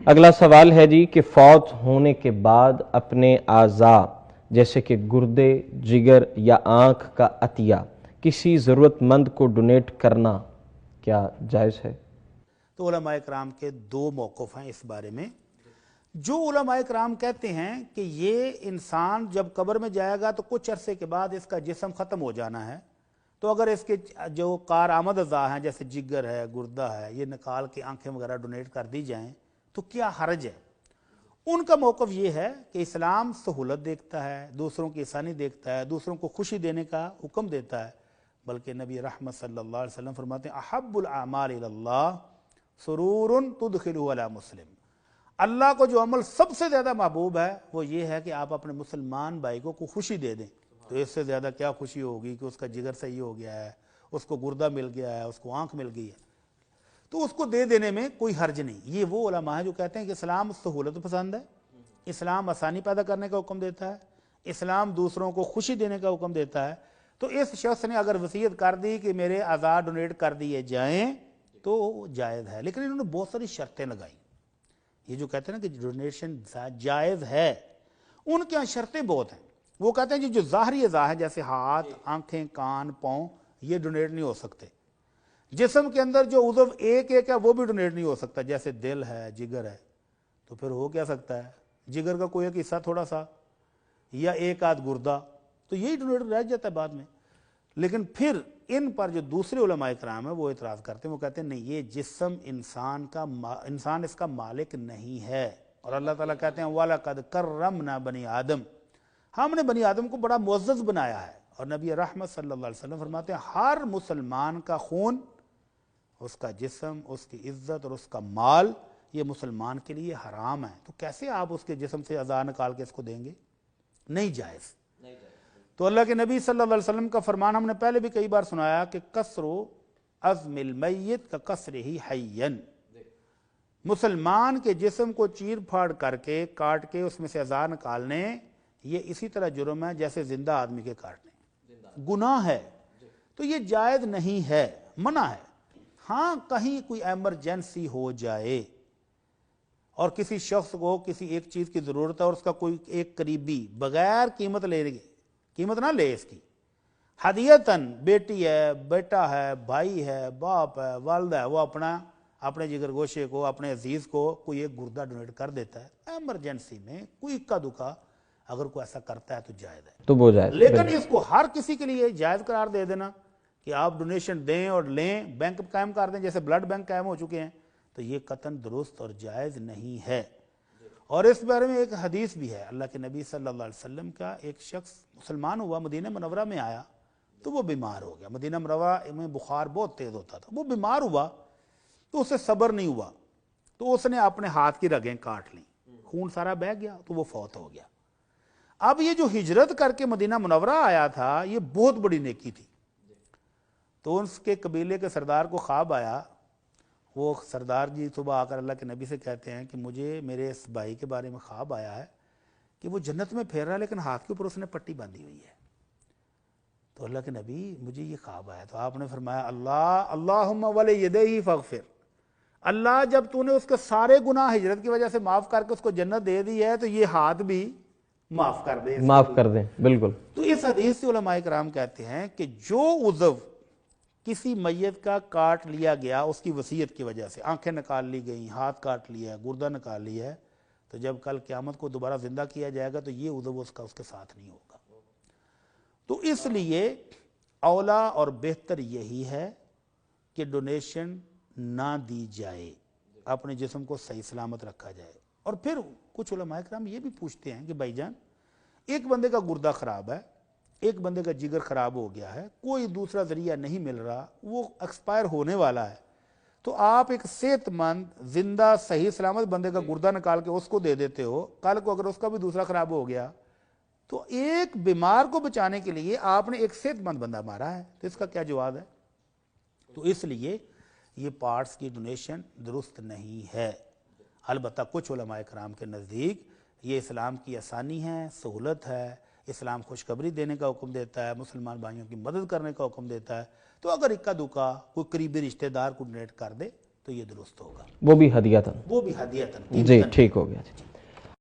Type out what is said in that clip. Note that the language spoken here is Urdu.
اگلا سوال ہے جی کہ فوت ہونے کے بعد اپنے اعضاء جیسے کہ گردے، جگر یا آنکھ کا عطیہ کسی ضرورت مند کو ڈونیٹ کرنا کیا جائز ہے؟ تو علماء کرام کے دو موقف ہیں اس بارے میں۔ جو علماء کرام کہتے ہیں کہ یہ انسان جب قبر میں جائے گا تو کچھ عرصے کے بعد اس کا جسم ختم ہو جانا ہے، تو اگر اس کے جو کارآمد اعضاء ہیں جیسے جگر ہے، گردہ ہے، یہ نکال کے آنکھیں وغیرہ ڈونیٹ کر دی جائیں تو کیا حرج ہے؟ ان کا موقف یہ ہے کہ اسلام سہولت دیکھتا ہے، دوسروں کی آسانی دیکھتا ہے، دوسروں کو خوشی دینے کا حکم دیتا ہے، بلکہ نبی رحمت صلی اللہ علیہ وسلم فرماتے ہیں احب الاعمال اللہ سرور تدخلہ علی مسلم۔ اللہ کو جو عمل سب سے زیادہ محبوب ہے وہ یہ ہے کہ آپ اپنے مسلمان بھائی کو خوشی دے دیں۔ تو اس سے زیادہ کیا خوشی ہوگی کہ اس کا جگر صحیح ہو گیا ہے، اس کو گردہ مل گیا ہے، اس کو آنکھ مل گئی ہے، تو اس کو دے دینے میں کوئی حرج نہیں۔ یہ وہ علماء ہیں جو کہتے ہیں کہ اسلام سہولت پسند ہے، اسلام آسانی پیدا کرنے کا حکم دیتا ہے، اسلام دوسروں کو خوشی دینے کا حکم دیتا ہے۔ تو اس شخص نے اگر وصیت کر دی کہ میرے اعضاء ڈونیٹ کر دیے جائیں تو جائز ہے، لیکن انہوں نے بہت ساری شرطیں لگائیں۔ یہ جو کہتے ہیں نا کہ ڈونیشن جائز ہے، ان کے یہاں شرطیں بہت ہیں۔ وہ کہتے ہیں جو ظاہری اعضاء ہیں جیسے ہاتھ، آنکھیں، کان، پاؤں، یہ ڈونیٹ نہیں ہو سکتے۔ جسم کے اندر جو عضو ایک ہے وہ بھی ڈونیٹ نہیں ہو سکتا، جیسے دل ہے، جگر ہے، تو پھر ہو کیا سکتا ہے؟ جگر کا کوئی ایک حصہ تھوڑا سا یا ایک آدھ گردہ، تو یہی ڈونیٹ رہ جاتا ہے بعد میں۔ لیکن پھر ان پر جو دوسرے علماء کرام ہیں وہ اعتراض کرتے ہیں، وہ کہتے ہیں نہیں، یہ جسم انسان اس کا مالک نہیں ہے، اور اللہ تعالیٰ کہتے ہیں وَلَقَدْ كَرَّمْنَا بَنِي آدم، ہم نے بنی آدم کو بڑا معزز بنایا ہے۔ اور نبی رحمت صلی اللہ علیہ وسلم فرماتے ہیں ہر مسلمان کا خون، اس کا جسم، اس کی عزت اور اس کا مال، یہ مسلمان کے لیے حرام ہے، تو کیسے آپ اس کے جسم سے اعضاء نکال کے اس کو دیں گے؟ نہیں جائز۔ تو اللہ کے نبی صلی اللہ علیہ وسلم کا فرمان ہم نے پہلے بھی کئی بار سنایا کہ کسر عظم المیت کا کسرہ حیا، مسلمان کے جسم کو چیر پھاڑ کر کے کاٹ کے اس میں سے اعضاء نکالنے، یہ اسی طرح جرم ہے جیسے زندہ آدمی کے کاٹنے، گناہ ہے، تو یہ جائز نہیں ہے، منع ہے۔ ہاں کہیں کوئی ایمرجنسی ہو جائے اور کسی شخص کو کسی ایک چیز کی ضرورت ہے اور اس کا کوئی ایک قریبی بغیر قیمت قیمت نہ لے اس کی، ہدیتاً، بیٹی ہے، بیٹا ہے، بھائی ہے، باپ ہے، والدہ ہے، وہ اپنے جگر گوشے کو، اپنے عزیز کو کوئی ایک گردہ ڈونیٹ کر دیتا ہے ایمرجنسی میں، کوئی اکا دکا اگر کوئی ایسا کرتا ہے تو جائز ہے، تو وہ جائز، لیکن اس کو ہر کسی کے لیے جائز قرار دے دینا کہ آپ ڈونیشن دیں اور لیں، بینک قائم کر دیں جیسے بلڈ بینک قائم ہو چکے ہیں، تو یہ قطعاً درست اور جائز نہیں ہے۔ اور اس بارے میں ایک حدیث بھی ہے، اللہ کے نبی صلی اللہ علیہ وسلم کا ایک شخص مسلمان ہوا، مدینہ منورہ میں آیا تو وہ بیمار ہو گیا، مدینہ منورہ میں بخار بہت تیز ہوتا تھا، وہ بیمار ہوا تو اسے صبر نہیں ہوا، تو اس نے اپنے ہاتھ کی رگیں کاٹ لیں، خون سارا بہہ گیا تو وہ فوت ہو گیا۔ اب یہ جو ہجرت کر کے مدینہ منورہ آیا تھا یہ بہت بڑی نیکی تھی، تو اس کے قبیلے کے سردار کو خواب آیا، وہ سردار جی صبح آ کر اللہ کے نبی سے کہتے ہیں کہ مجھے میرے اس بھائی کے بارے میں خواب آیا ہے کہ وہ جنت میں پھیر رہا ہے لیکن ہاتھ کے اوپر اس نے پٹی باندھی ہوئی ہے۔ تو اللہ کے نبی مجھے یہ خواب آیا، تو آپ نے فرمایا اللہم ولیدیہ فاغفر، اللہ جب تو نے اس کے سارے گناہ ہجرت کی وجہ سے معاف کر کے اس کو جنت دے دی ہے تو یہ ہاتھ بھی معاف کر دے، معاف کر دیں، بالکل۔ تو اس حدیث سے علماء کرام کہتے ہیں کہ جو عضو کسی میت کا کاٹ لیا گیا اس کی وصیت کی وجہ سے، آنکھیں نکال لی گئیں، ہاتھ کاٹ لیا، گردہ نکال لیا ہے، تو جب کل قیامت کو دوبارہ زندہ کیا جائے گا تو یہ عضو اس کے ساتھ نہیں ہوگا۔ تو اس لیے اولا اور بہتر یہی ہے کہ ڈونیشن نہ دی جائے، اپنے جسم کو صحیح سلامت رکھا جائے۔ اور پھر کچھ علماء کرام یہ بھی پوچھتے ہیں کہ بھائی جان ایک بندے کا گردہ خراب ہے، ایک بندے کا جگر خراب ہو گیا ہے، کوئی دوسرا ذریعہ نہیں مل رہا، وہ ایکسپائر ہونے والا ہے، تو آپ ایک صحت مند زندہ صحیح سلامت بندے کا گردہ نکال کے اس کو دے دیتے ہو، کل کو اگر اس کا بھی دوسرا خراب ہو گیا تو ایک بیمار کو بچانے کے لیے آپ نے ایک صحت مند بندہ مارا ہے، تو اس کا کیا جواب ہے؟ تو اس لیے یہ پارٹس کی ڈونیشن درست نہیں ہے۔ البتہ کچھ علماء کرام کے نزدیک یہ اسلام کی آسانی ہے، سہولت ہے، اسلام خوشخبری دینے کا حکم دیتا ہے، مسلمان بھائیوں کی مدد کرنے کا حکم دیتا ہے، تو اگر اکا دکا کوئی قریبی رشتہ دار کو ڈونیٹ کر دے تو یہ درست ہوگا، وہ بھی ہدیتاً؟ وہ بھی ہدیتاً۔ جی ٹھیک ہو گیا جی۔